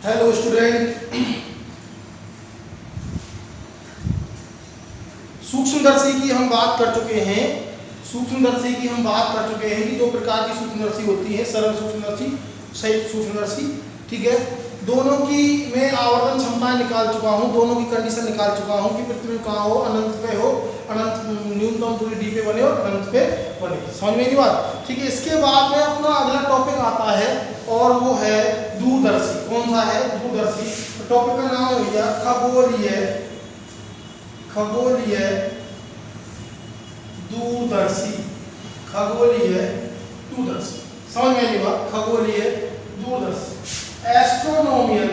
Hello student, सूक्ष्मदर्शी की हम बात कर चुके हैं। सूक्ष्मदर्शी की हम बात कर चुके हैं कि दो प्रकार की सूक्ष्मदर्शी होती है, सरल सूक्ष्मदर्शी, संयुक्त सूक्ष्मदर्शी। ठीक है, दोनों की मैं आवर्तन क्षमता निकाल चुका हूँ, दोनों की कंडीशन निकाल चुका हूँ कि प्रतिबिंब कहाँ हो, अनंत पे हो, अनंत न्यूनतम दूरी डी पे बने और अनंत पे बने। समझ में नहीं बात? ठीक है, इसके बाद में अपना अगला टॉपिक आता है और वो है दूरदर्शी। कौन सा है? दूरदर्शी। टॉपिक का नाम है भैया खगोलीय दूरदर्शी। खगोलीय दूरदर्शी, समझ में नहीं बात? खगोलीय दूरदर्शी। Astronomical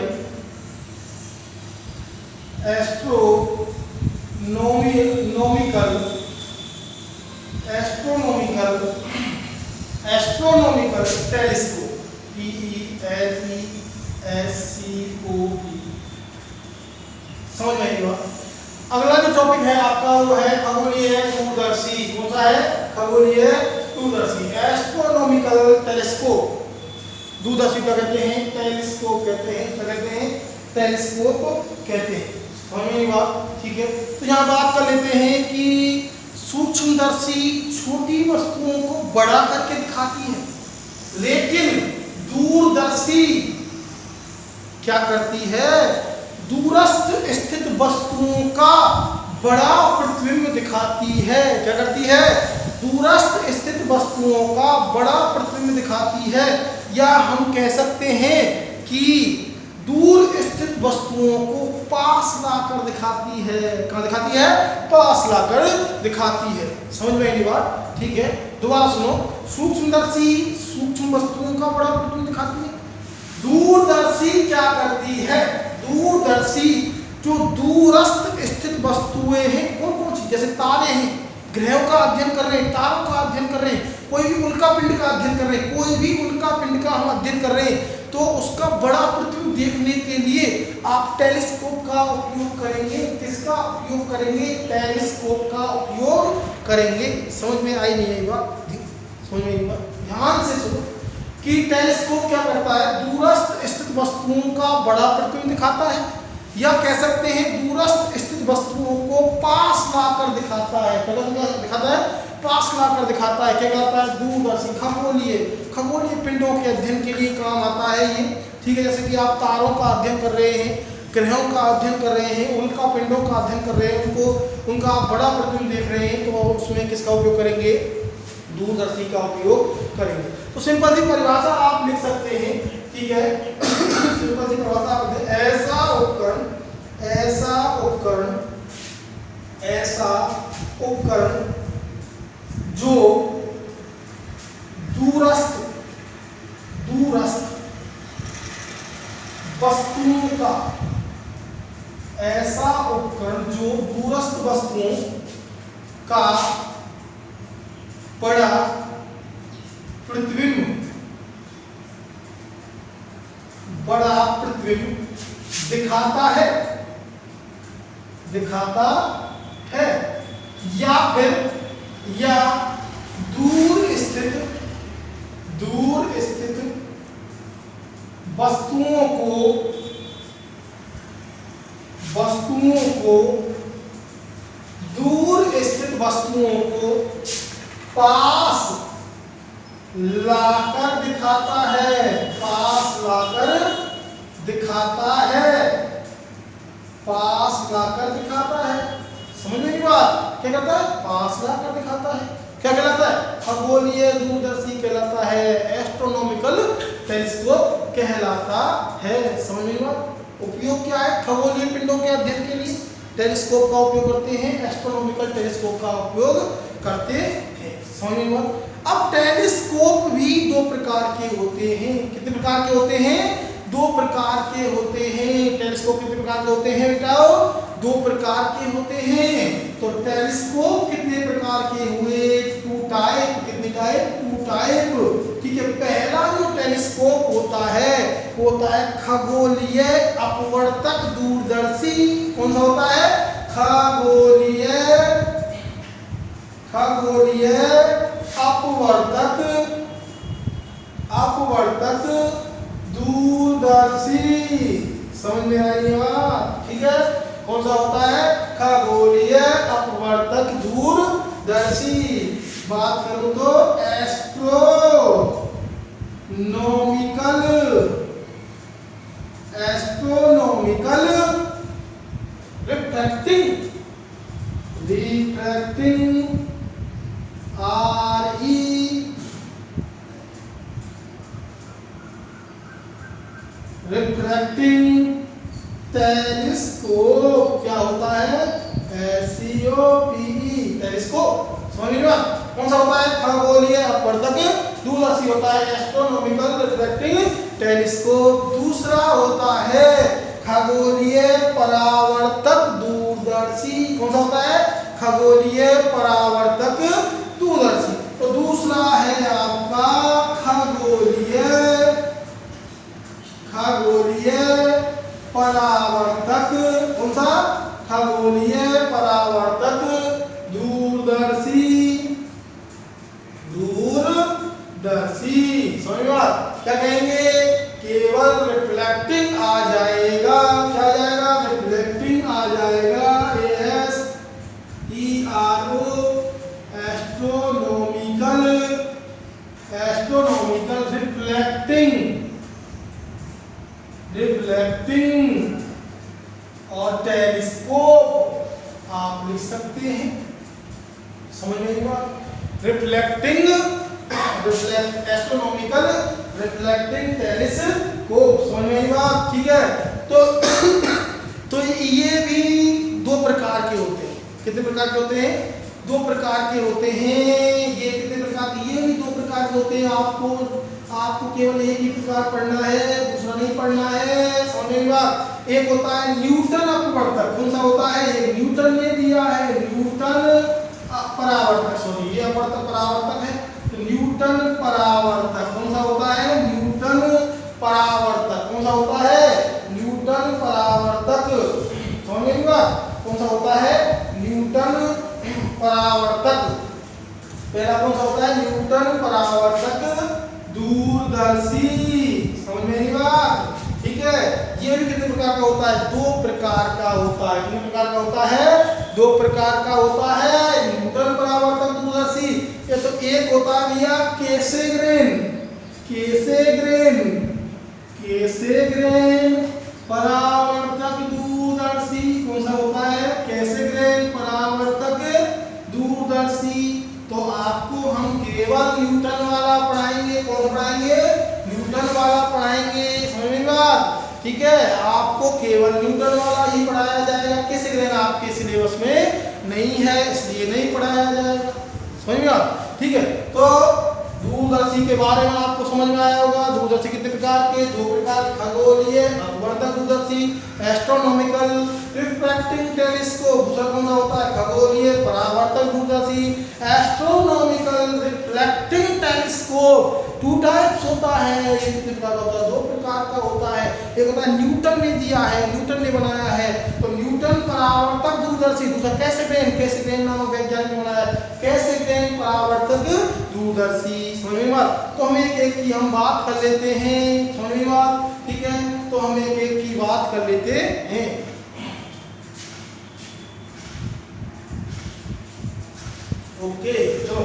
telescope, TELESCOP। समझ में आई बात? अगला जो टॉपिक है आपका वो है खगोलीय दूरदर्शी। कौन सा है? खगोलीय दूरदर्शी। एस्ट्रोनोमिकल टेलीस्कोप, दूरदर्शी क्या कहते हैं? टेलीस्कोप कहते हैं। क्या कहते हैं? टेलीस्कोप कहते हैं। समझ में बात? ठीक है, तो यहाँ बात कर लेते हैं कि सूक्ष्मदर्शी छोटी वस्तुओं को बड़ा करके दिखाती है, लेकिन दूरदर्शी क्या करती है? दूरस्थ स्थित वस्तुओं का बड़ा प्रतिबिंब दिखाती है। क्या करती है? दूरस्थ स्थित वस्तुओं का बड़ा प्रतिबिंब दिखाती है, या हम कह सकते हैं कि दूर स्थित वस्तुओं को पास लाकर दिखाती है। कहाँ दिखाती है? पास लाकर दिखाती है। समझ में आई बात? ठीक है, दोबारा सुनो। सूक्ष्मदर्शी सूक्ष्म वस्तुओं का बड़ा प्रतिबिंब दिखाती है। दूरदर्शी क्या करती है? दूरदर्शी जो दूरस्थ स्थित वस्तुएं हैं, कौन कौन सी, जैसे तारे हैं, ग्रहों का अध्ययन कर रहे हैं, तारों का अध्ययन कर रहे हैं, कोई भी उल्का पिंड का अध्ययन कर रहे हैं, कोई भी उल्का पिंड का हम अध्ययन कर रहे हैं, तो उसका बड़ा प्रतिबिंब देखने के लिए आप टेलीस्कोप का उपयोग करेंगे। किसका उपयोग करेंगे? टेलीस्कोप का उपयोग करेंगे। समझ में आई नहीं आई बात? समझ में आई बात? ध्यान से सुनो कि टेलीस्कोप क्या करता है? दूरस्थ स्थित वस्तुओं का बड़ा प्रतिबिंब दिखाता है, या कह सकते हैं दूरस्थ स्थित वस्तुओं को पास लाकर दिखाता है। क्या दिखाता है? पास लाकर दिखाता है। क्या कहता है? दूरदर्शी। खगोलीय पिंडों के अध्ययन के लिए काम आता है ये। ठीक है, जैसे कि आप तारों का अध्ययन कर रहे हैं, ग्रहों का अध्ययन कर रहे हैं, उल्का पिंडों का अध्ययन कर रहे हैं, उनका आप बड़ा प्रतिबिंब देख रहे हैं, तो उसमें किसका उपयोग करेंगे? दूरदर्शी का उपयोग करेंगे। तो सिंपल सी परिभाषा आप लिख सकते हैं। ठीक है, सिंपल सी परिभाषा आप लिख, ऐसा उपकरण जो दूरस्थ वस्तुओं का, ऐसा उपकरण जो दूरस्थ वस्तुओं का बड़ा प्रतिबिंब दिखाता है, या दूर स्थित वस्तुओं को पास लाकर दिखाता है। समझ में नहीं बात? क्या कहता है? पास लाकर दिखाता है। क्या कहलाता है? खगोलीय दूरदर्शी कहलाता है, एस्ट्रोनोमिकल टेलीस्कोप कहलाता है। समझ में बात? उपयोग क्या है? खगोलीय पिंडों के अध्ययन के लिए टेलीस्कोप का उपयोग करते हैं, एस्ट्रोनोमिकल टेलीस्कोप का उपयोग करते हैं। समझ में बात? अब टेलीस्कोप भी दो प्रकार के होते हैं। कितने प्रकार के होते हैं? दो प्रकार के होते हैं। टेलीस्कोप कितने प्रकार के होते हैं बेटा? दो प्रकार के होते हैं। तो टेलीस्कोप कितने प्रकार के हुए? Two type. कितने टाइप? Two type. ठीक है, पहला जो टेलीस्कोप होता है वो होता है खगोलीय अपवर्तक दूरदर्शी। कौन सा होता है? खगोलीय अपवर्तक दूरदर्शी। दूरदर्शी। समझ में आई बात? ठीक है, कौन सा होता है? खगोलीय अपवर्तक दूरदर्शी। बात करूं तो एस्ट्रोनॉमिकल रिफ्रैक्टिंग रिफ्रैक्टिंग टेलीस्कोप। क्या होता है? SCOPE telescope. समझ लो कौन सा होता है? खगोलीय अपवर्तक दूरदर्शी होता है एस्ट्रोनॉमिकल रिफ्रैक्टिंग टेलीस्कोप। दूसरा होता है खगोलीय परावर्तक दूरदर्शी। कौन सा होता है? खगोलीय परावर्तक दूरदर्शी। तो दूसरा है आपका खगोलीय परावर्तक। कौन सा? खगोलीय परावर्तक दूरदर्शी। समझ में बात? क्या कहेंगे? केवल रिफ्लेक्टिंग आ जाएगा। क्या आ जाएगा? रिफ्लेक्टिंग आ जाएगा। ASTRO एस्ट्रोनॉमिकल रिफ्लेक्टिंग और टेलीस्कोप आप लिख सकते हैं। समझ में बात? Reflecting astronomical reflecting telescope. समझ में बात? ठीक है, तो ये भी दो प्रकार के होते हैं। कितने प्रकार के होते हैं? दो प्रकार के होते हैं। ये कितने प्रकार के? ये भी दो प्रकार के होते हैं। आपको केवल एक ही प्रकार पढ़ना है, दूसरा नहीं पढ़ना है। समझ में बात? एक होता है न्यूटन अपवर्तक। कौन सा होता है? एक न्यूटन ने दिया है, न्यूटन परावर्तक। सॉरी, ये अपवर्तक परावर्तक है। तो न्यूटन परावर्तक कौन सा होता है? न्यूटन परावर्तक। कौन सा होता है? न्यूटन परावर्तक। समझ में बात? कौन सा होता है? न्यूटन परावर्तक। पहला कौन सा होता है? न्यूटन परावर्तक दूरदर्शी। समझ में नहीं बात? ठीक है, ये भी कितने प्रकार का होता है? दो प्रकार का होता है। कितने प्रकार का होता है? दो प्रकार का होता है न्यूटन परावर्तक दूरदर्शी। ये तो एक होता है भैया कैसेग्रेन परावर्तक दूरदर्शी। कौन सा होता है? कैसेग्रेन परावर्तक दूरदर्शी। तो आपको हम केवल न्यूटन वाला पढ़ाएंगे। कौन पढ़ाएंगे? न्यूटन वाला पढ़ाएंगे। समझ में बात? ठीक है, आपको केवल न्यूटन वाला ही पढ़ाया जाएगा। कैसेग्रेन आपके सिलेबस में नहीं है, इसलिए नहीं पढ़ाया जाएगा। समझ में बात? ठीक है, तो दूरदर्शी के बारे में आपको समझ में आया होगा। दूरदर्शी कितने प्रकार के? दो प्रकार, खगोलीय अपवर्तक दूरदर्शी, एस्ट्रोनॉमिकल रिफ्रैक्टिंग टेलीस्कोप। दूसरा कौन सा होता है? खगोलीय परावर्तक दूरदर्शी, astronomical reflecting telescope. Two types होता है। ये कितने प्रकार का होता है? दो प्रकार का होता है। एक होता है न्यूटन ने दिया है, न्यूटन ने बनाया है, तो न्यूटन परावर्तक दूरदर्शी। दूसरा कैसेग्रेन नामक वैज्ञानिक ने बनाया है, कैसेग्रेन परावर्तक दूरदर्शी। समझ में बात? तो हम एक एक की हम बात कर लेते हैं। समझ में बात? ठीक है, तो हम एक एक की बात कर लेते हैं। ओके, चलो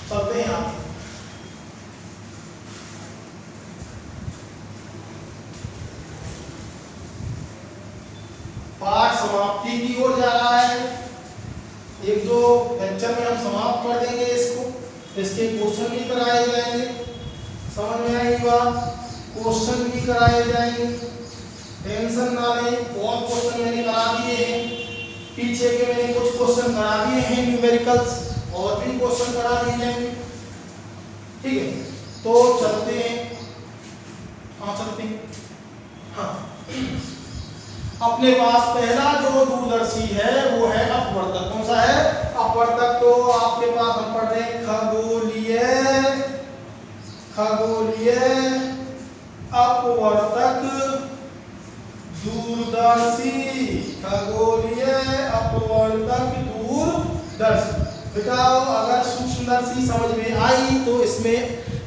चलते हैं आगे। पाठ समाप्ति की ओर जा रहा है। एक दो लेक्चर में हम समाप्त कर देंगे इसको। इसके क्वेश्चन भी कराए जाएंगे। समझ में आई बात? क्वेश्चन भी कराए जाएंगे, टेंशन ना लें। बहुत क्वेश्चन मैंने करा दिए हैं, पीछे के मैंने कुछ क्वेश्चन करा दिए हैं न्यूमेरिकल्स, और भी क्वेश्चन करा दिए जाएंगे। ठीक है, तो चलते हैं। चलते हैं। हाँ, अपने पास पहला जो दूरदर्शी है वो है अपवर्तक। कौन सा है? अपवर्तक। तो आपके पास हम पढ़ रहे हैं खगोलीय अपवर्तक दूरदर्शी। खगोलीय अपवर्तक दूरदर्शी। बताओ, अगर सूक्ष्मदर्शी समझ में आई तो इसमें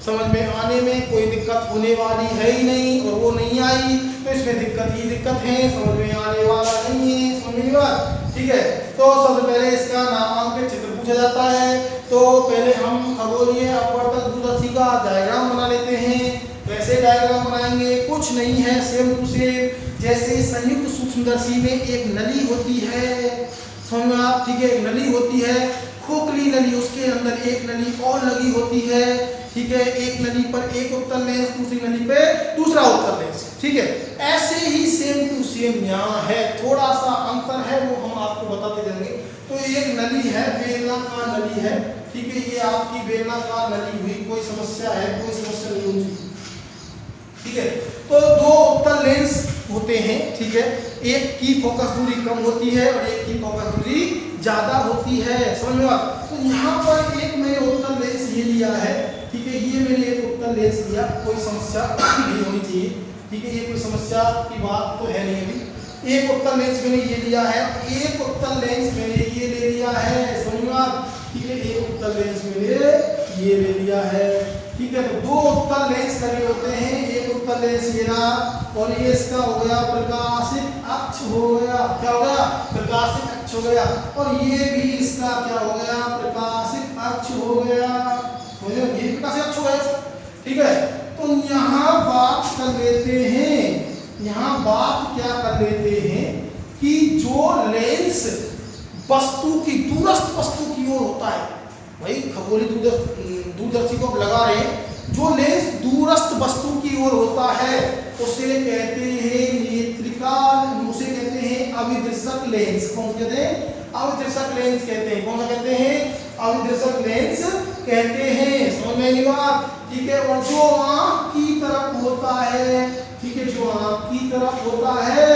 समझ में आने में कोई दिक्कत होने वाली है ही नहीं, और वो नहीं आई, तो इसमें दिक्कत ही दिक्कत है, समझ में आने वाला नहीं है, समझ में बात, ठीक है। तो सबसे पहले इसका नामांकित चित्र पूछा जाता है, तो पहले हम खगोलीय अपवर्तक दूरदर्शी का डायग्राम बना लेते हैं। कैसे डायग्राम बनाएंगे, कुछ नहीं है, सेम टू सेम जैसे संयुक्त सूक्ष्मदर्शी में एक नली होती है, समझ में आप, ठीक है, एक नली होती है, खोखली नली, उसके अंदर एक नली और लगी होती है, ठीक है, एक नली पर एक उत्तल लेंस, दूसरी नली पे दूसरा उत्तल लेंस, ठीक है। ऐसे ही सेम टू सेम यहाँ है, थोड़ा सा अंतर है वो हम आपको बताते जाएंगे। तो एक नली है, बेलनाकार नली है, ठीक है, ये आपकी बेलनाकार नली हुई, कोई समस्या है, कोई समस्या नहीं होती, ठीक है। तो दो उत्तल लेंस होते हैं, ठीक है, एक की फोकस दूरी कम होती है और एक की फोकस दूरी ज्यादा होती है, समझ में आया। तो यहाँ पर एक मैंने उत्तल लेंस ये लिया है, ठीक है, ये मैंने एक उत्तल लेंस लिया, कोई समस्या नहीं होनी चाहिए, ठीक है, ये कोई समस्या की बात तो है नहीं अभी। एक उत्तल लेंस मैंने ये लिया है, एक उत्तल लेंस मैंने ये ले लिया है, समझ में आया, ठीक है, एक उत्तल लेंस मैंने ये ले लिया है, ठीक है। तो दो उत्तल लेंस लगे होते हैं, एक उत्तल लेंस ये रहा और ये इसका हो गया प्रकाशित अक्ष हो गया, क्या हो गया, प्रकाशित अक्ष हो गया, और ये भी इसका क्या हो गया, प्रकाशित अक्ष हो गया, ये प्रकाशित अक्ष हो गया, ठीक है। तो यहाँ बात कर लेते हैं, यहाँ बात क्या कर लेते हैं कि जो लेंस वस्तु की, दूरस्थ वस्तु की ओर होता है, भाई खगोलीय दूरदर्शी को लगा रहे हैं, जो लेंस दूरस्थ वस्तु की ओर होता है उसे कहते हैं नेत्रिका, उसे कहते हैं अभिदर्शक लेंस। कौन कहते हैं, अभिदर्शक लेंस कहते हैं, कौन सा कहते हैं, अभिदर्शक लेंस कहते हैं, समझ में नहीं बात, ठीक है। और जो आंख की तरफ होता है, ठीक है, जो आंख की तरफ होता है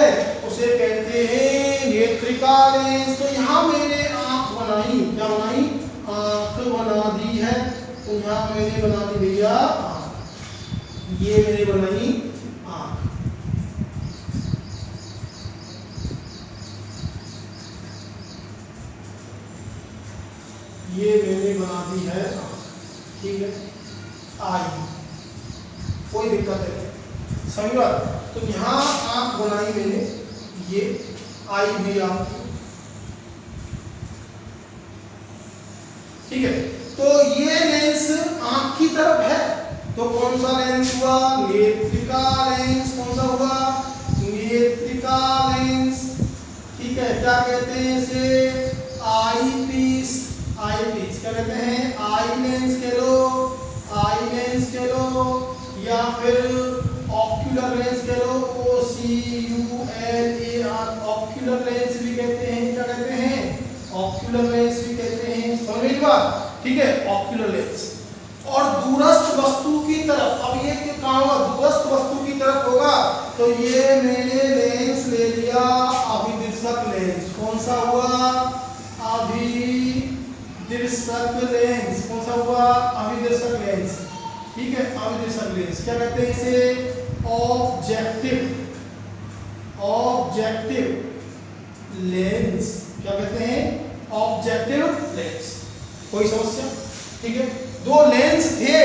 उसे कहते हैं नेत्रिका लेंस। तो यहाँ मैंने आंख बनाई, क्या बनाई, आंख बना दी है, तो यहाँ मैंने बना दी भैया आंख, ये मैंने बनाई आंख, ये मैंने बना दी है आंख, ठीक है, आई, कोई दिक्कत है, समझा। तो यहाँ आंख बनाई मैंने, ये आई भी आंख, ठीक है। तो ये लेंस आंख की तरफ है, तो कौन सा लेंस हुआ, नेत्रिका लेंस, कौन सा हुआ, नेत्रिका लेंस, ठीक है। क्या कहते हैं इसे, आई पीस, आई पीस क्या कहते हैं, आई लेंस कह लो, आई लेंस कह लो, या फिर ऑक्यूलर लेंस कह लो, OCULAR, ऑक्यूलर लेंस भी कहते हैं, क्या कहते हैं, ऑक्यूलर लेंस भी कहते हैं, समझ में बात, ठीक है, ऑक्यूलर लेंस। और दूरस्थ वस्तु की तरफ, अब ये कहाँ होगा, दूरस्थ वस्तु की तरफ होगा, तो ये मैंने लेंस ले लिया अभिदर्शक लेंस, कौन सा हुआ, अभिदर्शक लेंस, कौन सा हुआ, अभिदर्शक लेंस, ठीक है, अभिदर्शक लेंस। क्या कहते हैं इसे, ऑब्जेक्टिव, ऑब्जेक्टिव लेंस, क्या कहते हैं, ऑब्जेक्टिव लेंस, कोई समस्या, ठीक है। दो लेंस थे,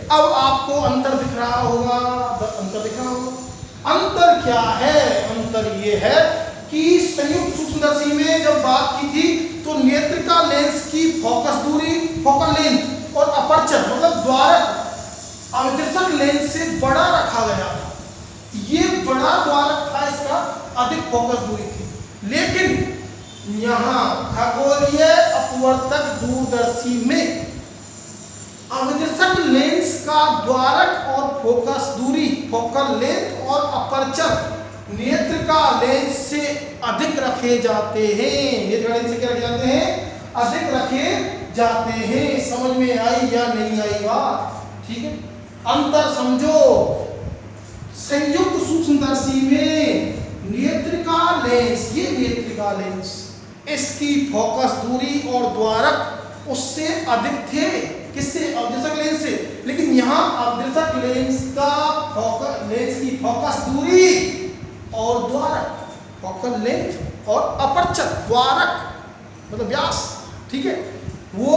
अब आपको अंतर दिख रहा होगा, अंतर दिख रहा होगा, अंतर क्या है, अंतर ये है कि संयुक्त सूक्ष्मदर्शी में जब बात की थी तो नेत्रिका लेंस की फोकस दूरी, फोकल लेंथ और अपर्चर मतलब द्वारक अभिदर्शक लेंस से बड़ा रखा गया था, ये बड़ा द्वारक था, इसका अधिक फोकस दूरी थी। लेकिन यहाँ खगोलीय अपवर्तक दूरदर्शी में अभिदर्शक लेंस का द्वारक और फोकस दूरी, फोकल लेंथ और अपर्चर नेत्रिका लेंस से अधिक रखे जाते हैं, नेत्रिका लेंस से क्या रखे जाते हैं, अधिक रखे जाते हैं। समझ में आई या नहीं आई बात, ठीक है। अंतर समझो, संयुक्त सूक्ष्मदर्शी में नेत्रिका लेंस, ये नेत्रिका लेंस, इसकी फोकस दूरी और द्वारक उससे अधिक थे, किससे, अभिदर्शक लेंस से। लेकिन यहाँ अभिदर्शक लेंस का फोकस, लेंस की फोकस दूरी और द्वारक, फोकल लेंथ और अपर्चर, द्वारक मतलब व्यास, ठीक है, वो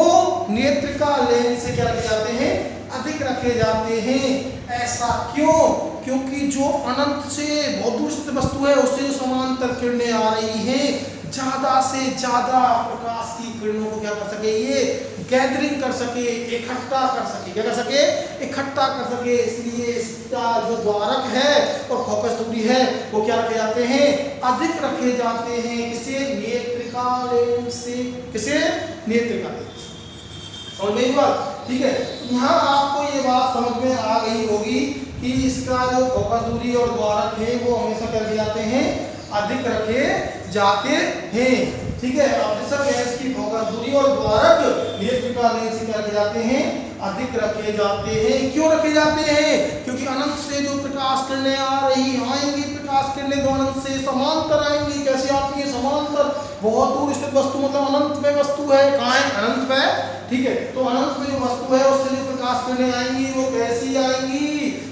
नेत्रिका लेंस से क्या रखे जाते हैं, अधिक रखे जाते हैं। ऐसा क्यों, क्योंकि जो अनंत से बहुत दूर स्थित वस्तु है उससे जो समांतर किरणें आ रही हैं, ज्यादा से ज्यादा प्रकाश की किरणों को क्या कर सके, ये गैदरिंग कर सके, इकट्ठा कर सके, क्या कर सके, इकट्ठा कर सके। इसलिए इसका जो द्वारक है और फोकस दूरी है वो क्या रखे जाते हैं, अधिक रखे जाते हैं। किसे, नेत्रिका लेंस से, किसे, नेत्रिका लेंस। समझ में बात, ठीक है। यहाँ आपको ये बात समझ में आ गई होगी कि इसका जो फोकस दूरी और द्वारक है वो हमेशा क्या रखे जाते हैं, अधिक रखे जाते हैं, ठीक है। अवतल लेंस की फोकस दूरी और द्वारक नेत्रिका लेंस से क्या रखे जाते हैं, अधिक रखे जाते हैं। क्यों रखे जाते हैं, क्योंकि अनंत से जो प्रकाश किरणें आ रही आएंगी, प्रकाश किरणें दो अनंत से समांतर आएंगी। कैसे आती है, समांतर, बहुत दूर स्थित वस्तु मतलब अनंत में वस्तु है, कहाँ है, अनंत में, ठीक है। तो अनंत में जो वस्तु है उससे जो प्रकाश किरणें आएंगी वो कैसी आएंगी,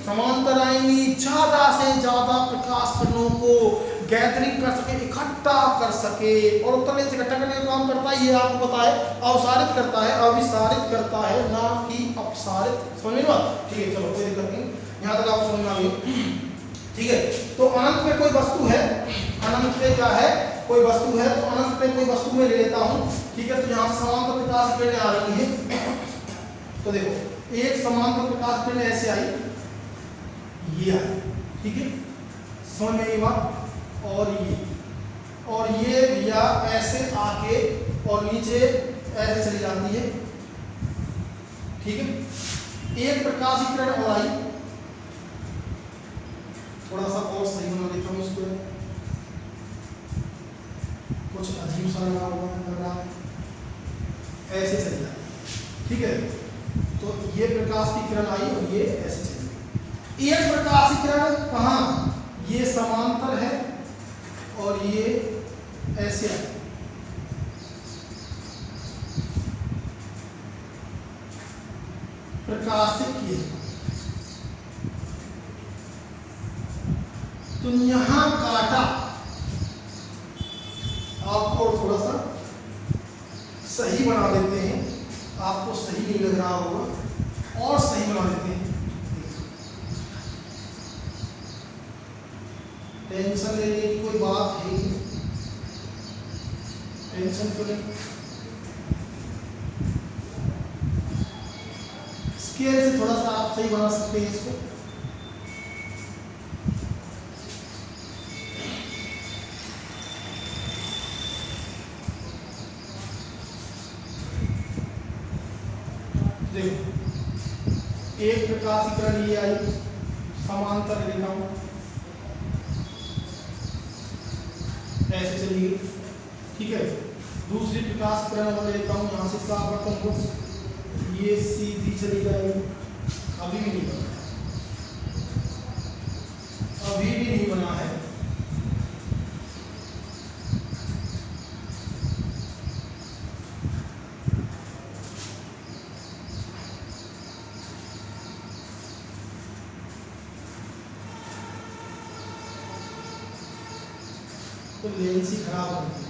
समांतर आएंगी। ज्यादा से ज्यादा प्रकाश किरणों को गैदरिंग कर सके, इकट्ठा कर सके। और उत्तर लेंस इकट्ठा करने का काम करता है, ये आपको पता है, अवसारित करता है, अविसारित करता है, ना कि अपसारित। समझ में बात, ठीक है। चलो कोई दिक्कत नहीं, यहाँ तक आपको समझ में आ गई, ठीक है। तो अनंत में कोई वस्तु है, अनंत में क्या है, कोई वस्तु है, तो अनंत में कोई वस्तु में ले लेता हूँ, ठीक है। तो यहाँ से समांतर प्रकाश किरणें आ रही है, तो देखो एक समांतर प्रकाश किरण ऐसे आई, ये आई, ठीक है, समझ में आई बात। और ये भैया ऐसे आके और नीचे ऐसे चली जाती है, ठीक है। एक प्रकाश की किरण और आई, थोड़ा सा और सही बना देता हूँ इसको, कुछ अजीब सा लग रहा है, ऐसे चली जाती, ठीक है। तो ये प्रकाश की किरण आई और ये ऐसे चली गई। एक प्रकाश की किरण कहाँ, ये समांतर है और ये ऐसे है, प्रकाशित किए। तो यहां काटा, आपको थोड़ा सा सही बना देते हैं, आपको सही नहीं लग रहा होगा और सही बना देते हैं। टेंशन लेने की कोई बात है नहीं, टेंशन तो नहीं, स्केल से थोड़ा सा आप सही बना सकते हैं इसको। देखो एक प्रकाश की किरण ये आई, समांतर लेता हूं, ऐसे चली गई, ठीक है। दूसरी प्रकाश किरण अगर लेता हूँ, यहाँ से साफ करता हूँ, ये सीधी चली जाएगी, अभी भी नहीं बना, अभी भी नहीं बना है। तो लेंस ही खराब हो गई।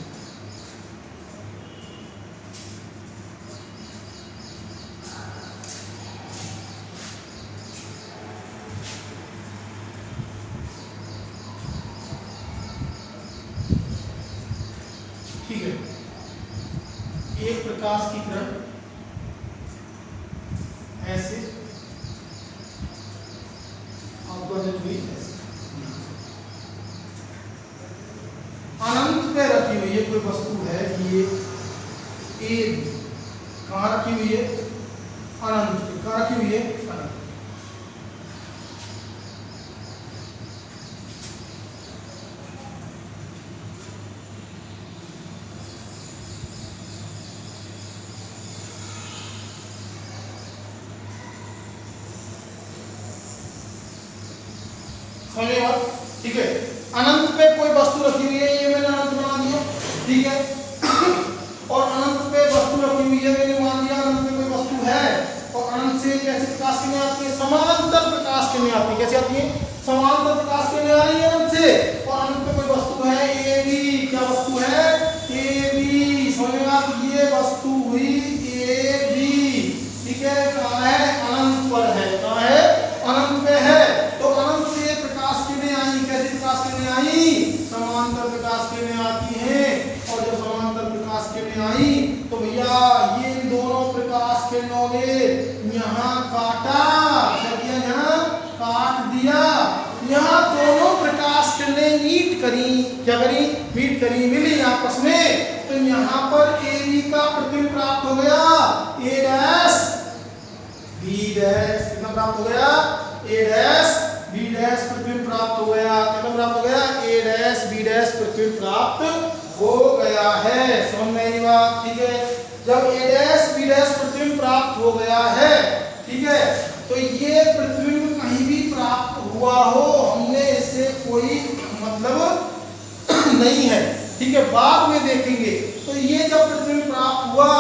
ठीक है, एक प्रकाश की किरण ऐसे अवगत हुई, अनंत पे रखी हुई है कोई वस्तु है, ये ए कहाँ रखी हुई है, अनंत पे कहाँ रखी हुई है, अनंत। समझे बात, ठीक है। अनंत पे कोई वस्तु रखी हुई है, ये मैंने अनंत बना दिया, ठीक है। और अनंत पे वस्तु रखी हुई है, मैंने मान लिया अनंत पे कोई वस्तु है, और अनंत से कैसे प्रकाश किरणें आती है, समांतर प्रकाश किरणें आती है। कैसे आती है, समांतर प्रकाश किरणें आ रही है अनंत से, और अनंत पे कोई वस्तु है, ए बी। क्या वस्तु है, ए बी। समझेगा, ये वस्तु हुई ए बी, ठीक है। कहाँ है, अनंत पर है, कहाँ है, अनंत पे है। तो अनंत से आई, कैसी प्रकाश किरणें आई, समांतर प्रकाश किरणें आती हैं। और जब समांतर प्रकाश किरणें आई तो भैया ये दोनों प्रकाश किरणों ने यहाँ काटा, क्या किया, यहाँ काट दिया। यहाँ दोनों प्रकाश किरणें मीट करी, क्या करी, मीट करी, मिली आपस में। तो यहाँ पर ए बी का प्रतिबिंब प्राप्त हो गया, ए डैश बी डैश, कितना प्राप्त हो गया, ए डैश बी डैश प्रतिबिंब प्राप्त हो गया, कितना प्राप्त हो गया, ए डैश बी डैश प्रतिबिंब प्राप्त हो गया है। समझ में आई बात, ठीक है। जब ए डैश बी डैश प्रतिबिंब प्राप्त हो गया है, ठीक है, तो ये प्रतिबिंब कहीं भी प्राप्त हुआ हो, हमने इससे कोई मतलब नहीं है, ठीक है, बाद में देखेंगे। तो ये जब प्रतिबिंब प्राप्त हुआ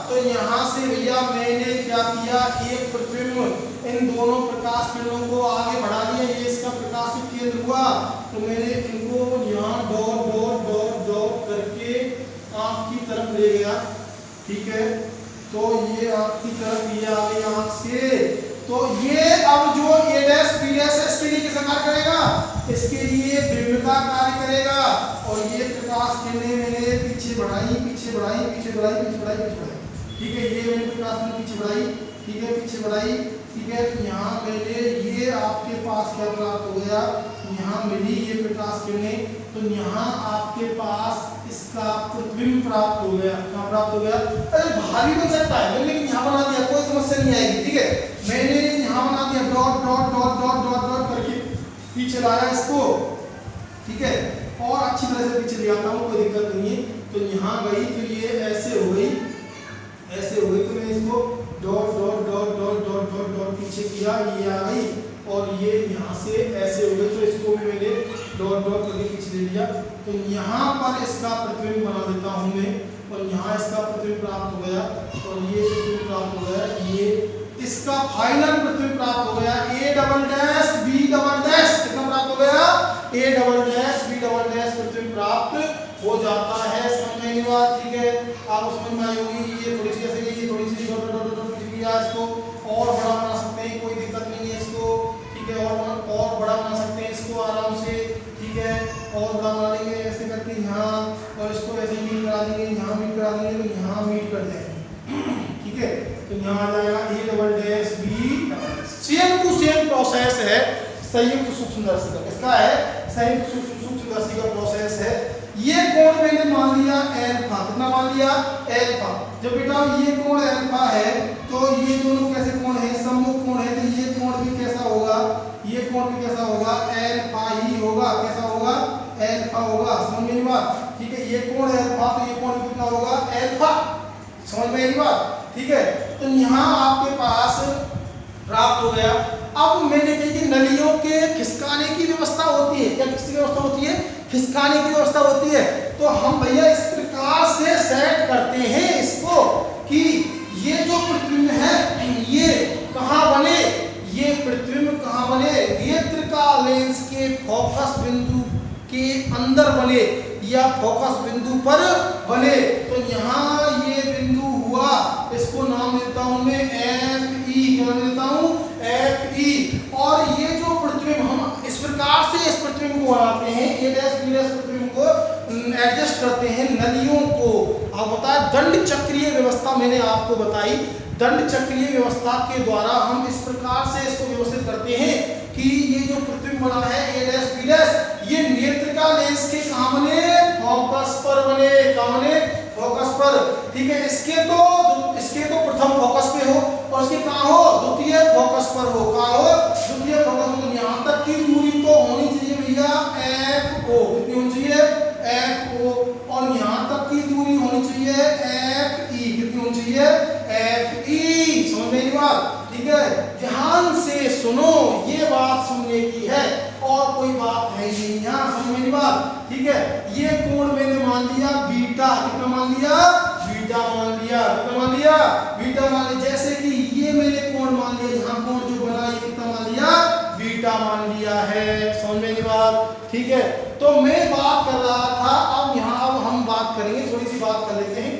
तो यहाँ से भैया मैंने क्या किया, एक प्रतिबिंब इन दोनों प्रकाश किरणों को आगे बढ़ा दिया, ये इसका प्रकाशित केंद्र हुआ, तो मैंने इनको यहाँ डॉट डॉट डॉट डॉट करके आँख की तरफ ले गया, ठीक है। तो ये आँख की तरफ ये आ गई आँख से, तो ये अब जो ए डैश बी डैश है इसके लिए कैसा कार्य करेगा, इसके लिए बिंब का कार्य करेगा। और ये प्रकाश किरणें मैंने पीछे बढ़ाई, पीछे बढ़ाई, पीछे बढ़ाई, पीछे बढ़ाई, पीछे बढ़ाई, ठीक है। ये मैंने प्रकाश किरणें पीछे बढ़ाई, ठीक है, पीछे बढ़ाई, ठीक है। यहाँ मैंने ये आपके पास क्या प्राप्त हो गया, यहाँ मिली ये प्रकाश किरणें, तो यहाँ आपके पास इसका प्रतिबिंब प्राप्त हो गया, कहाँ प्राप्त हो गया, अरे भारी बन सकता है लेकिन यहाँ बना दिया, कोई समस्या नहीं आएगी, ठीक है। मैंने यहाँ बना दिया dot dot dot dot dot dot करके पीछे लाया इसको, ठीक है, और अच्छी तरह से पीछे ले आता हूँ, कोई दिक्कत नहीं है। तो यहाँ गई तो ये ऐसे हो गई, ऐसे हो गई, तो मैं इसको dot dot dot dot dot dot dot पीछे किया, ये आ गई, और ये यहाँ से ऐसे हो गई, तो इसको भी मैंने डॉट डॉट करके पीछे ले लिया। तो यहाँ पर इसका प्रतिबिंब बना देता हूँ मैं, और यहाँ इसका प्रतिबिंब प्राप्त हो गया, और ये प्रतिबिंब प्राप्त हो गया, ये इसका फाइनल प्रतिबिंब प्राप्त हो गया, A double dash B double dash, कितना प्राप्त हो गया, A double dash B double dash प्रतिबिंब प्राप्त हो जाता है। समझ में आई बात, ठीक है। आप समझ में आई होगी, ये थोड़ी सी ऐसे गई, ये थोड़ी सी डॉट डॉट डॉट किया, इसको और बड़ा बना सकते हैं, कोई दिक्कत नहीं है इसको, ठीक है, और बड़ा बना सकते हैं इसको आराम से, ठीक है, और बड़ा बना लेंगे ऐसे करके यहाँ, और इसको ऐसे मीट करा देंगे, यहाँ मीट करा देंगे, तो यहाँ मीट कर जाएंगे, ठीक है। तो यहाँ आ जाएगा A double dash B, same to same process है संयुक्त सूक्ष्मदर्शी का, इसका है संयुक्त सूक्ष्मदर्शी का प्रोसेस है। ये कोण मैंने मान लिया एल्फा, कितना मान लिया, एल्फा। जब बेटा ये कोण एल्फा है तो ये दोनों कैसे कोण है, सम्मुख कोण है, तो ये कोण भी कैसा होगा, ये कोण भी कैसा होगा, एल्फा ही होगा, कैसा होगा, एल्फा होगा। समझ में आई बात, ठीक है। ये कोण एल्फा, तो ये कोण कितना होगा, एल्फा। समझ में आई बात, ठीक है। तो यहाँ आपके पास प्राप्त हो गया। अब मैंने कही कि नलियों के खिसकाने की व्यवस्था होती है, क्या किसकी व्यवस्था होती है, खिसकाने की व्यवस्था होती है। तो हम भैया इस प्रकार से सेट करते हैं इसको कि ये जो प्रतिबिंब है ये कहाँ बने, ये प्रतिबिंब कहाँ बने, नेत्र का लेंस के फोकस बिंदु के अंदर बने या फोकस बिंदु पर बने। तो यहाँ ये बिंदु हुआ, इसको नाम देता हूं मैं एफ ई, क्या देता हूं, एफ ई। और ये जो प्रतिबिंब हम इस प्रकार से इस प्रतिबिंब को बनाते हैं, ए डैश बी डैश प्रतिबिंब को एडजस्ट करते हैं नलियों को। आप बताया दंड चक्रीय व्यवस्था मैंने आपको बताई, दंड चक्रीय व्यवस्था के द्वारा हम इस प्रकार से इसको व्यवस्थित करते हैं कि ये जो प्रतिबिंब बना है ए डैश बी डैश, ये नेत्र का लेंस के कहाँ बने, फोकस पर बने, कहाँ बने, फोकस पर, ठीक है। इसके तो प्रथम फोकस पे हो और इसके कहाँ हो, द्वितीय फोकस पर हो, कहाँ हो, द्वितीय फोकस पर। यहाँ तक की दूरी तो होनी चाहिए भैया एफ ओ, कितनी होनी चाहिए, एफ ओ। और यहाँ तक की दूरी होनी चाहिए एफ ई, कितनी होनी चाहिए, एफ ई। समझ में आई बात, ठीक है। ध्यान से सुनो, ये बात सुनने की है और कोई बात है नहीं, यहाँ समझ में बात, ठीक है। ये कोण मैंने मान लिया बीटा, कितना मान लिया, बीटा मान लिया, कितना मान लिया, बीटा मान लिया। जैसे कि ये मैंने कोण मान लिया, यहाँ कोण जो बना ये कितना मान लिया, बीटा मान लिया है। समझ में बात, ठीक है। तो मैं बात कर रहा था, अब यहाँ अब हम बात करेंगे, थोड़ी सी बात कर लेते हैं,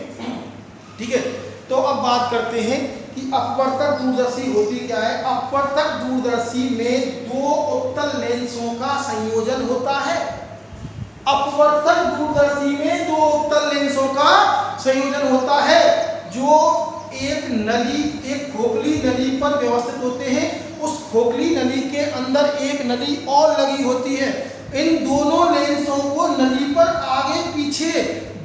ठीक है। तो अब बात करते हैं कि अपवर्तक दूरदर्शी होती क्या है। अपवर्तक दूरदर्शी में दो उत्तल लेंसों का संयोजन होता है। अपवर्तक दूरदर्शी में दो उत्तल लेंसों का संयोजन होता है जो एक नली, एक खोखली नली पर व्यवस्थित होते हैं। उस खोखली नली के अंदर एक नली और लगी होती है। इन दोनों लेंसों को नली पर आगे पीछे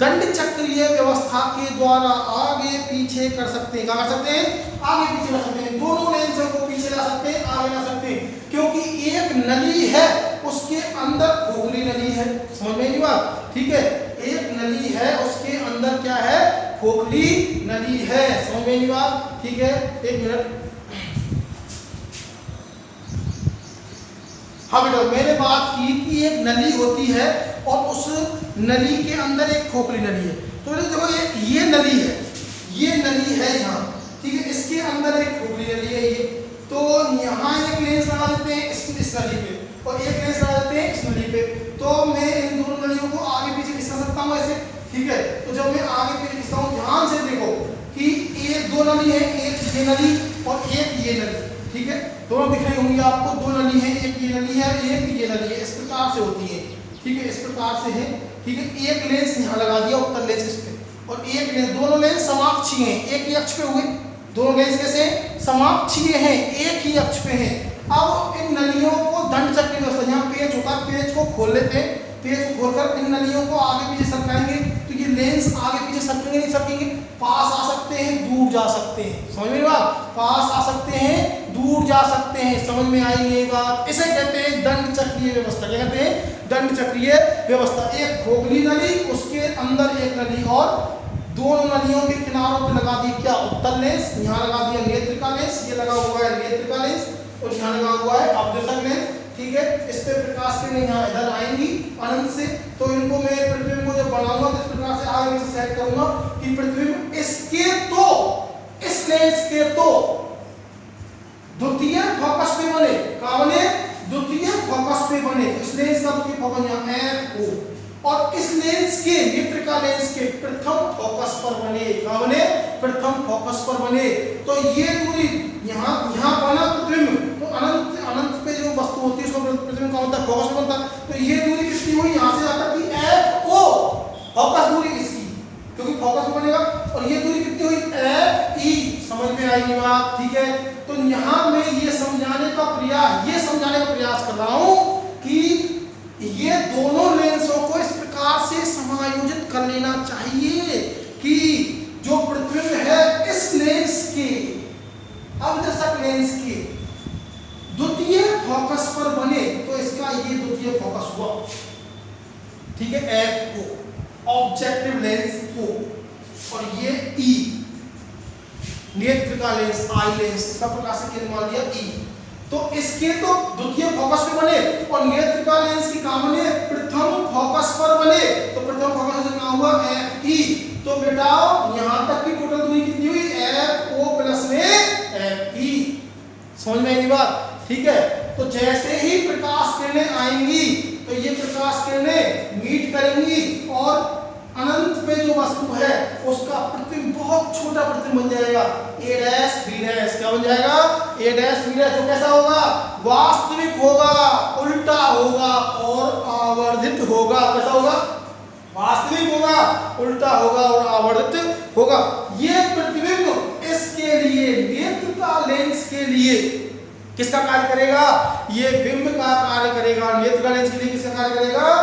दंड चक्रीय व्यवस्था के द्वारा आगे पीछे कर सकते हैं। क्या कर सकते हैं? आगे पीछे कर सकते हैं। दोनों लेंसों को पीछे ला सकते हैं, आगे ला सकते हैं, क्योंकि एक नली है उसके अंदर खोखली नली है। समझ में नहीं बात? ठीक है, एक नली है उसके अंदर क्या है? खोखली नली है। समझ में नहीं बात? ठीक है, एक मिनट। हाँ बेटा, मैंने बात की कि एक नली होती है और उस नली के अंदर एक खोखली नली है। तो देखो ये नली है, ये नली है यहाँ, ठीक है, इसके अंदर एक खोखली नली है ये। तो यहाँ एक लेंस लगा देते हैं इस नली पे और एक लेंस लगा देते हैं इस नली पे। तो मैं इन दोनों नलियों को आगे पीछे खिसका सकता हूँ ऐसे, ठीक है। तो जब मैं आगे पीछे खिसका हूँ, ध्यान से देखो कि एक दो नली है, एक ये नली और एक ये नली, ठीक है। दोनों दिख रही होंगी आपको, दो नली है, एक ये नली है, एक ये नली है, इस प्रकार से होती है, ठीक है, इस प्रकार से है, ठीक है। एक लेंस यहाँ लगा दिया, उत्तल लेंस इस पे, और एक लेंस, दोनों लेंस समाक्षीय हैं, एक ही अक्ष पे हुए। दोनों लेंस कैसे? समाक्षीय हैं, एक ही अक्ष पे हैं। अब इन नलियों को दंड चक्रीय व्यवस्था, यहाँ पेच होता है, पेच को खोल लेते हैं, पेच को खोलकर इन नलियों को आगे पीछे सरकाएंगे तो ये लेंस आगे पीछे सरकेंगे नहीं सरकेंगे, पास आ सकते हैं, दूर जा सकते हैं। समझ में बात? पास आ सकते हैं, दूर जा सकते हैं। समझ में आई ये बात? इसे कहते हैं दंड चक्रीय व्यवस्था। क्या कहते हैं? दंड चक्रीय व्यवस्था। एक खोखली नली, उसके अंदर एक नली और दोनों नलियों के किनारों पे लगा दी क्या? उत्तल लेंस। यहाँ लगा दिया नेत्रिका लेंस, ये लगा हुआ है नेत्रिका लेंस, और यहाँ लगा हुआ है अवदर्शक लेंस, ठीक है। इस पे प्रकाश किरणें यहाँ इधर आएंगी अनंत से, तो इनको मैं प्रतिबिंब को जब बनाऊंगा तो इस प्रकार से आगे से सेट करूंगा कि प्रतिबिंब इसके तो इस लेंस के तो द्वितीय फोकस पे बने। कहाँ बने? द्वितीय फोकस पे बने। इस लेंस का द्वितीय फोकस यहाँ F O, और इस लेंस के नेत्रिका लेंस के प्रथम फोकस पर बने। कहाँ बने? प्रथम फोकस पर बने। तो ये दूरी यहाँ बना प्रतिबिंब, तो अनंत अनंत पे जो वस्तु होती है उसको प्रतिबिंब कहाँ होता है? फोकस पे बनता है। तो ये दूरी कितनी हुई? यहाँ से जाकर की F O, फोकस दूरी इसकी, क्योंकि फोकस में बनेगा, और ये दूरी कितनी हुई? F E। समझ में आएगी बात? ठीक है। तो यहाँ मैं ये समझाने का प्रयास कर रहा हूँ कि ये दोनों लेंसों को इस प्रकार से समायोजित कर लेना चाहिए कि जो प्रतिबिंब है इस लेंस के, अवदर्शक लेंस के द्वितीय फोकस पर बने, तो इसका ये द्वितीय फोकस हुआ, ठीक है, F O, objective lens O, और ये E, नेत्रिका लेंस I लेंस, इसका प्रकाशिक केंद्र मान लिया E। तो इसके तो द्वितीय फोकस पे बने और नेत्रिका लेंस की कहाँ बने? प्रथम फोकस पर बने। तो प्रथम फोकस से कहाँ हुआ? F E। तो बेटा यहाँ तक की टोटल दूरी कितनी हुई? F O प्लस में F E। समझ में आई बात? ठीक है। तो जैसे ही प्रकाश किरणें आएंगी तो ये प्रकाश किरणें मीट करेंगी और अनंत पे जो वस्तु है उसका प्रतिबिंब बहुत छोटा प्रतिबिंब बन जाएगा, A डैश B डैश। क्या बन जाएगा? A dash B dash. जो कैसा होगा? वास्तविक होगा, उल्टा होगा और आवर्धित होगा। कैसा होगा? वास्तविक होगा, उल्टा होगा और आवर्धित होगा। ये प्रतिबिंब इसके लिए, नेत्रिका लेंस के लिए किसका कार्य करेगा? ये बिंब का कार्य करेगा। नेत्रिका लेंस के लिए किसका कार्य करेगा?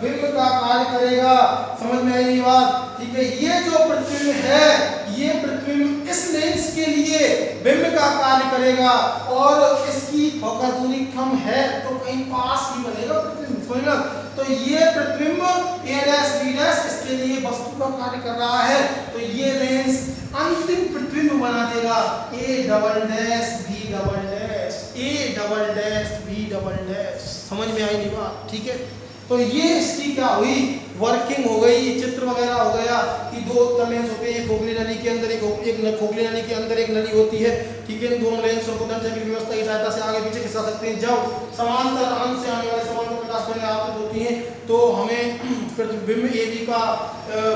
बिंब का कार्य करेगा। समझ में आई बात? ठीक है। ये जो प्रतिबिंब है, ये प्रतिबिंब इस लेंस के लिए बिंब का कार्य करेगा और इसकी फोकस दूरी कम है तो कहीं पास ही बनेगा प्रतिबिंब। समझना? तो ये प्रतिबिंब A डैश B डैश इसके लिए वस्तु का कार्य कर रहा है, तो ये लेंस अंतिम प्रतिबिंब बना देगा A double dash B double dash, A double dash B double dash. समझ में आई नहीं बात? ठीक है। तो ये इसकी क्या हुई? वर्किंग हो गई, चित्र वगैरह हो गया कि दो उत्तल लेंस होते हैं, खोखली नली के अंदर एक खोखली नली के अंदर एक नली होती है, ठीक है। इन दोनों लेंसों को दंड चक्रीय व्यवस्था की सहायता से आगे पीछे खिसका सकते हैं। जब समांतर अनंत से आने वाले समांतर प्रकाश किरणें आपतित होती हैं तो हमें प्रतिबिंब AB का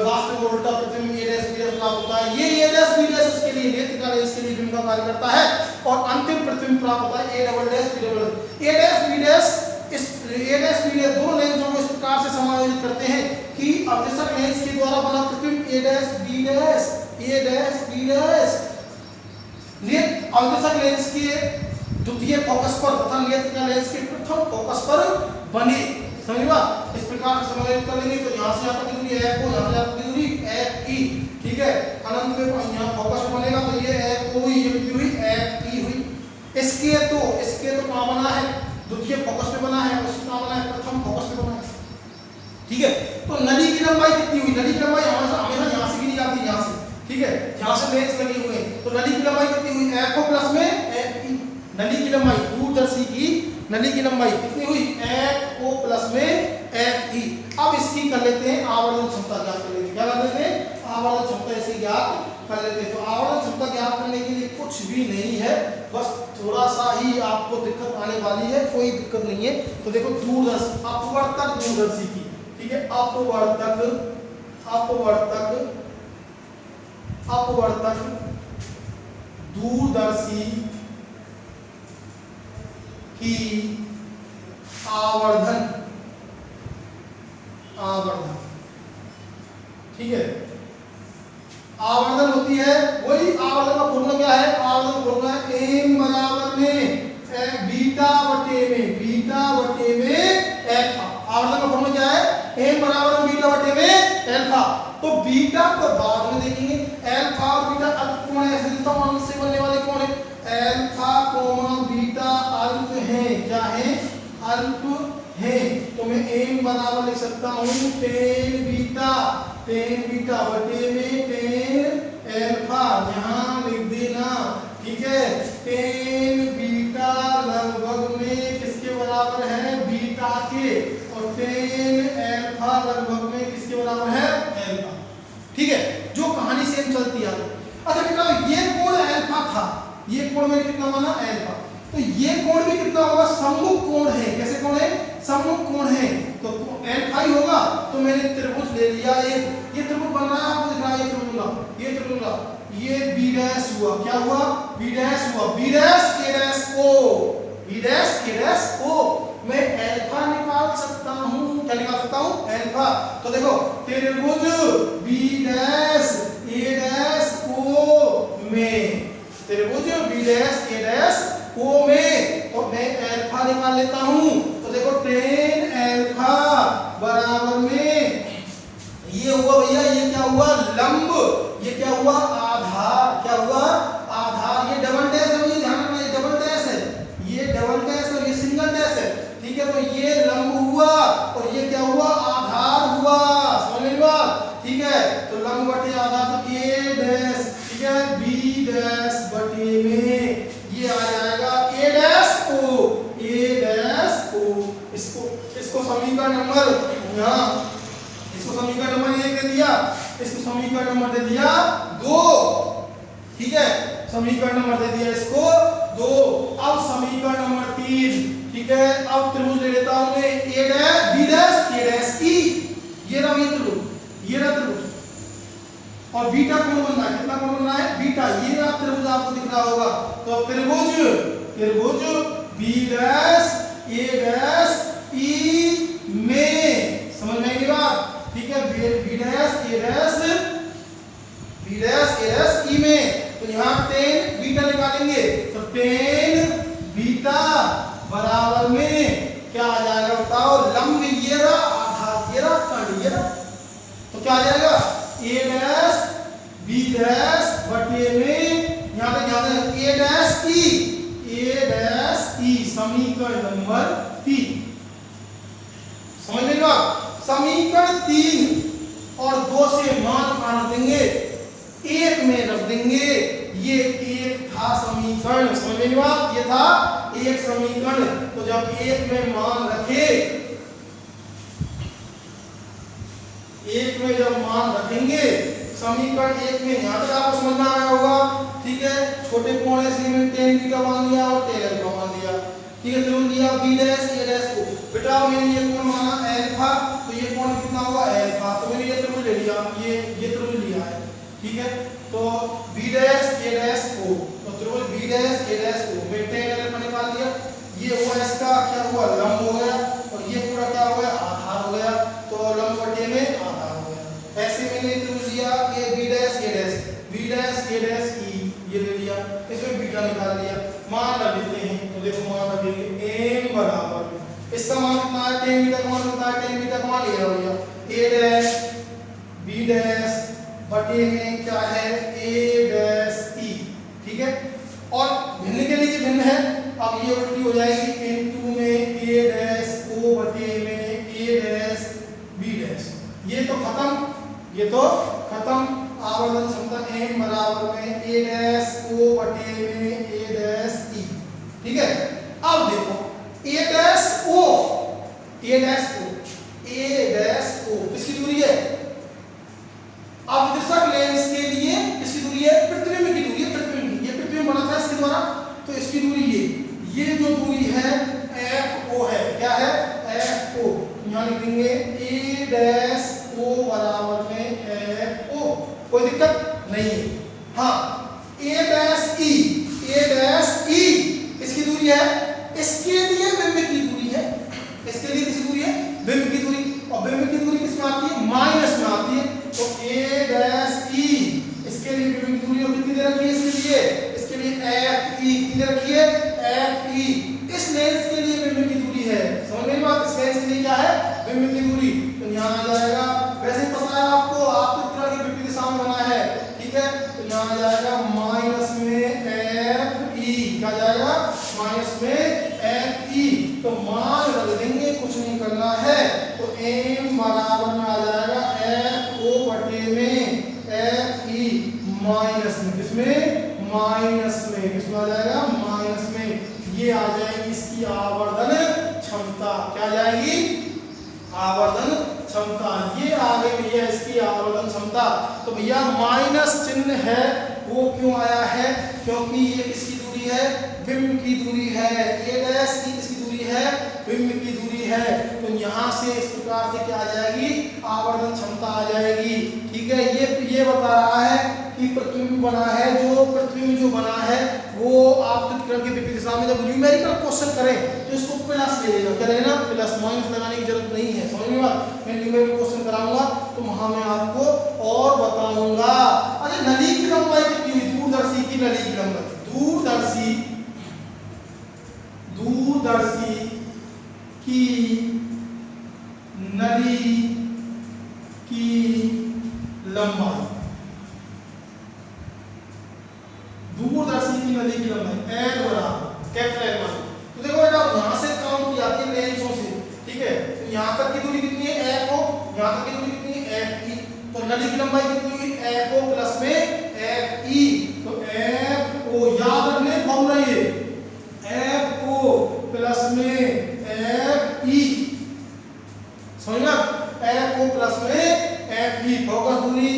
वास्तविक और उल्टा प्रतिबिंब A डैश B डैश प्राप्त होता है। ये A डैश B डैश उसके लिए नेत्रिका लेंस के लिए बिंब का कार्य करता है और अंतिम प्रतिबिंब प्राप्त होता है A double dash B double dash. A dash B dash इस A डैश B डैश दोनों लेंसों को इस प्रकार से समायोजित करते हैं कि अवशोषक लेंस के द्वारा बना प्रतिबिंब A डैश B डैश अवशोषक लेंस के द्वितीय फोकस पर तथा नेत्रिका लेंस के प्रथम फोकस पर बने। समझिए इस प्रकार से समायोजित कर लेंगे तो यहाँ से यहाँ तक की दूरी F को, यहाँ से यहाँ तक की दूरी FE, ठीक है। अनंत में यहाँ फोकस बनेगा तो ये FO हुई, ये कितनी हुई FE हुई। इसके तो कहाँ बना है, द्वितीय फोकस पे बना है, और इसका कहाँ बना है, प्रथम फोकस पे बना है, ठीक है। तो नली की लंबाई कितनी हुई, नली की लंबाई हमेशा यहाँ से गिनी जाती है, यहाँ से, ठीक है, यहाँ से लेंस लगे हुए हैं तो नली की लंबाई कितनी हुई FO प्लस में FE। नली की लंबाई दूरदर्शी की नली की लंबाई कितनी हुई FO प्लस में FE। अब इसकी कर लेते हैं आवर्धन क्षमता ज्ञात कर लेते हैं, क्या कर लेते हैं, आवर्धन क्षमता इसे ज्ञात कर लेते हैं। तो आवर्धन क्षमता ज्ञात करने के लिए कुछ भी नहीं है, बस थोड़ा सा ही आपको दिक्कत आने वाली है, कोई दिक्कत नहीं है। तो देखो दूरदर्शी अपवर्तक दूरदर्शी की, ठीक है, अपवर्तक दूरदर्शी की आवर्धन, ठीक है, आवर्धन होती है, वही आवर्धन का फॉर्मूला क्या है, आवर्धन फॉर्मूला है m बराबर में बीटा बटे में अल्फा। आवर्धन का फॉर्मूला क्या है, m बराबर में बीटा बटे में अल्फा। तो बीटा को बाद में देखेंगे, अल्फा और बीटा अल्प कोण है, ऐसे तो अंश से बनने वाले कोण है, अल्फा कोमा बीटा अल्प है, क्या है, अल्प है। तो मैं m बराबर लिख सकता हूँ tan बीटा बटे में tan अल्फा, यहाँ लिख देना, ठीक है। tan बीटा लगभग में किसके बराबर है, बीटा के, और tan अल्फा लगभग में किसके बराबर है, अल्फा, ठीक है। जो कहानी सेम चलती आ रही। अच्छा बेटा ये कोण अल्फा था, ये कोण में कितना बना अल्फा, तो ये कोण भी कितना होगा, सम्मुख कोण है, कैसे कोण है, सम्मुख कोण है, तो अल्फा ही होगा। तो मैंने त्रिभुज ले लिया एक, ये त्रिभुज बन रहा है, आपको दिख रहा है ये त्रिभुज, ये बी डैश हुआ, क्या हुआ, बी डैश हुआ, बी डैश ए डैश ओ, मैं अल्फा निकाल सकता हूँ, क्या निकाल सकता हूँ, अल्फा। तो देखो त्रिभुज बी डैश ए डैश ओ में, त्रिभुज बी डैश ए डैश ओ में, तो मैं अल्फा निकाल लेता हूँ। तो देखो tan अल्फा बराबर में ये हुआ भैया, ये क्या हुआ, लंब, ये क्या हुआ, आधार, क्या हुआ, आधार। ये डबल डैश है, ये ध्यान रखना, ये डबल डैश है, ये डबल डैश और ये सिंगल डैश है, ठीक है। तो ये लंब हुआ और ये क्या हुआ, आधार हुआ, समझ में बात, ठीक है। तो लंब बटे आधार, तो a डैश, ठीक है, b डैश बटे में ये आ जाएगा a डैश o, इसको समीकरण नंबर, यहाँ इसको समीकरण नंबर 1 दे दिया, इसको समीकरण नंबर दे दिया 2, ठीक है, समीकरण नंबर दे दिया इसको 2। अब समीकरण नंबर 3, ठीक है, अब त्रिभुज ले लेता हूं मैं a dash b dash a dash e, ये रहा ये त्रिभुज, ये रहा त्रिभुज, और बीटा कोण बन रहा है, कितना कोण बन रहा है, बीटा, ये रहा त्रिभुज आपको दिख रहा होगा। तो त्रिभुज b dash a dash e में, समझ में आई बात, ठीक है, b dash a dash e में। तो यहाँ tan बीटा निकालेंगे, तो tan बीटा बराबर में क्या आ जाएगा बताओ, लंब ये रहा, आधार ये रहा, कर्ण ये रहा, तो क्या आ जाएगा, a डैश b डैश बटे में, यहाँ तक a डैश e, समीकरण नंबर 3, समझ लीजिएगा। समीकरण 3 और 2 से मान कहाँ देंगे, 1 में रख देंगे, ये एक था समीकरण, समझ में बात, ये था एक समीकरण। तो जब 1 में मान रखे, 1 में जब मान रखेंगे, समीकरण 1 में, यहाँ तक आपको समझ में आया होगा, ठीक है। छोटे कोण इसलिए मैंने tan बीटा मान लिया और tan अल्फा मान लिया, ठीक है। तो लिया b डैश a डैश को, बेटा मैंने ये कोण माना अल्फा, तो ये कोण कितना हुआ tan बीटा का मान होता है, tan बीटा का मान ये हो गया a डैश b डैश बटे में क्या है a डैश e, ठीक है। और भिन्न के नीचे भिन्न है, अब ये उल्टी हो जाएगी इनटू में a डैश o बटे में a डैश b डैश, ये तो खत्म, ये तो खत्म। आवर्धन क्षमता m बराबर में a डैश o बटे में a डैश e, ठीक है। अब देखो a dash o, a dash o, a dash o किसकी दूरी है? अब विदिशक लेंस के लिए किसकी दूरी है? प्रतिबिंब की दूरी है, प्रतिबिंब की, ये प्रतिबिंब बना था इसके द्वारा, तो इसकी दूरी ये जो दूरी है FO है, क्या है? FO, यहाँ लिख देंगे a डैश o बराबर में FO, कोई दिक्कत नहीं है। हाँ, a डैश e इसकी दूरी है, इसके लिए बिंब की दूरी है, इसके लिए किसकी दूरी है? बिंब की दूरी, और बिंब की दूरी किसमें आती है? माइनस में आती है, तो a डैश e इसके लिए बिंब की दूरी कितनी दे रखी है? इसके लिए FE कितनी दे रखी है? FE इस लेंस के लिए बिंब की दूरी है, समझ में बात? इस लेंस के लिए क्या है? बिंब की दूरी, तो यहाँ आ जाएगा, वैसे पता है आपको, आपको इतना की विपरीत दिशा में बना है, ठीक है, तो यहाँ आ जाएगा माइनस में FE, क्या जाएगा? माइनस में FE, तो मान रख देंगे, कुछ नहीं करना है, तो m बराबर में आ जाएगा FO बटे में FE माइनस में, किसमें? माइनस में, किसमें आ जाएगा? माइनस में, ये आ जाएगी इसकी आवर्धन क्षमता, क्या आ जाएगी? आवर्धन क्षमता, ये आ गई भैया इसकी आवर्धन क्षमता। तो भैया माइनस चिन्ह है वो क्यों आया है? क्योंकि ये किसकी दूरी है? बिंब की दूरी है, a डैश की किसकी दूरी है? बिंब की दूरी है, तो यहाँ से इस प्रकार से क्या आ जाएगी? आवर्धन क्षमता आ जाएगी, ठीक है। ये बता रहा है कि प्रतिबिंब बना है, जो प्रतिबिंब जो बना है वो आप त्रिकोण की विपरीत दिशा में जब न्यूमेरिकल क्वेश्चन करें तो इसको प्लस ले लेना, क्या लेना? प्लस, माइनस लगाने की जरूरत नहीं है, समझ में बात? मैं न्यूमेरिकल क्वेश्चन कराऊंगा तो वहां मैं आपको और बताऊंगा। अच्छा, नली की लंबाई कितनी हुई? दूरदर्शी की नली की लंबाई, दूरदर्शी की नली की लंबाई, दूरदर्शी की नली की लंबाई L बराबर कैपिटल L मान। तो देखो बेटा, यहाँ से काउंट की जाती है लेंसों से, ठीक है, तो यहाँ तक की दूरी कितनी है? FO, यहाँ तक की दूरी कितनी है? FE, तो नली की लंबाई कितनी हुई? FO प्लस में FE, तो FO याद रखने फॉर्मूला ये, FO प्लस में FE, समझना? FO प्लस में FE, फोकस दूरी,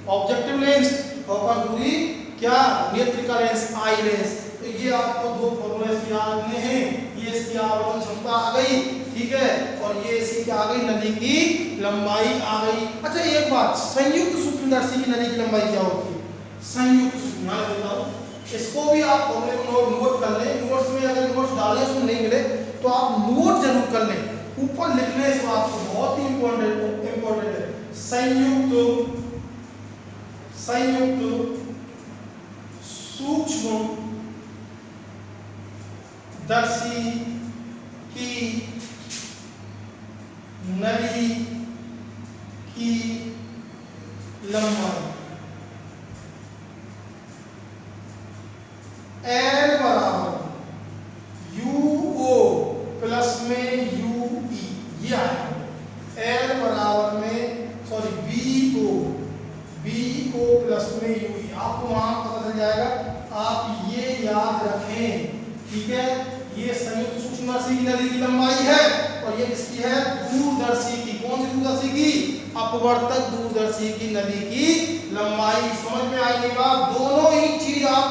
ऑब्जेक्टिव लेंस, फोकस दूरी क्या? नेत्रिका लेंस, आई लेंस। तो ये आपको दो फॉर्मूले याद रखने हैं, ये इसकी आवर्धन क्षमता आ गई, ठीक है, और ये इसकी क्या आ गई? नली की लंबाई आ गई। अच्छा, एक बात, संयुक्त सूक्ष्मदर्शी की नली की लंबाई क्या होती है? संयुक्त सूक्ष्म, ध्यान देता हूं, इसको भी आप फॉर्मूले को नोट कर लें, नोट्स में अगर नोट्स डालें उसमें नहीं मिले तो आप नोट जरूर कर लें, ऊपर लिखने से आपको बहुत ही इंपॉर्टेंट है। संयुक्त सूक्ष्म दर्शी की नली की लंबाई L बराबर UO प्लस में UE, ये आया L बराबर में BO प्लस में UE, आपको वहां पता चल जाएगा, आप ये याद रखें, ठीक है। ये संयुक्त सूक्ष्मदर्शी की नली की लंबाई है और ये किसकी है? दूरदर्शी की। कौन सी दूरदर्शी की? अपवर्तक दूरदर्शी की नली की लंबाई। समझ में आएगी बात? दोनों ही चीज आप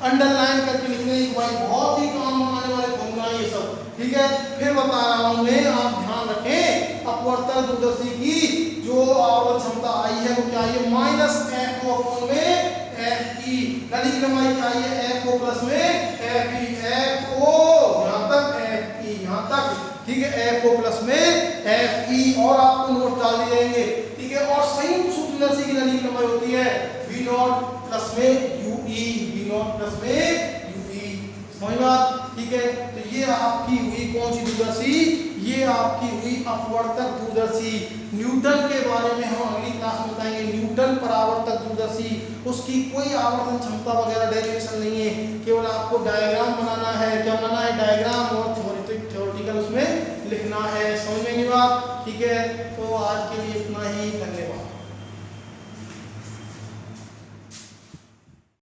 अंडरलाइन करके लिखने की, भाई बहुत ही काम आने वाले फॉर्मूला ये सब, ठीक है। फिर बता रहा हूं मैं, आप ध्यान रखें, अपवर्तक दूरदर्शी की जो आवर्धन क्षमता आई है वो क्या है? माइनस FO अपॉन में FE, नली की लंबाई क्या है? FO प्लस में FE, FO यहाँ तक FE यहाँ तक, ठीक है, FO प्लस में FE, और आपको नोट डाल दिए जाएंगे, ठीक है। और संयुक्त सूक्ष्मदर्शी की नली की लंबाई होती है V0 प्लस में UE, V0 प्लस में UE, समझ में बात? ठीक है, तो ये आपकी हुई कौन सी दूरदर्शी? ये आपकी हुई अपवर्तक दूरदर्शी। न्यूटन के बारे में हम अगली क्लास में बताएंगे। न्यूटन परावर्तक दूरदर्शी, उसकी कोई आवर्धन क्षमता वगैरह डेरिवेशन नहीं है, केवल आपको डायग्राम बनाना है। क्या बनाना है? डायग्राम, और थ्योरेटिकल उसमें लिखना है। समझ में नहीं बात? ठीक है, तो आज के लिए इतना ही।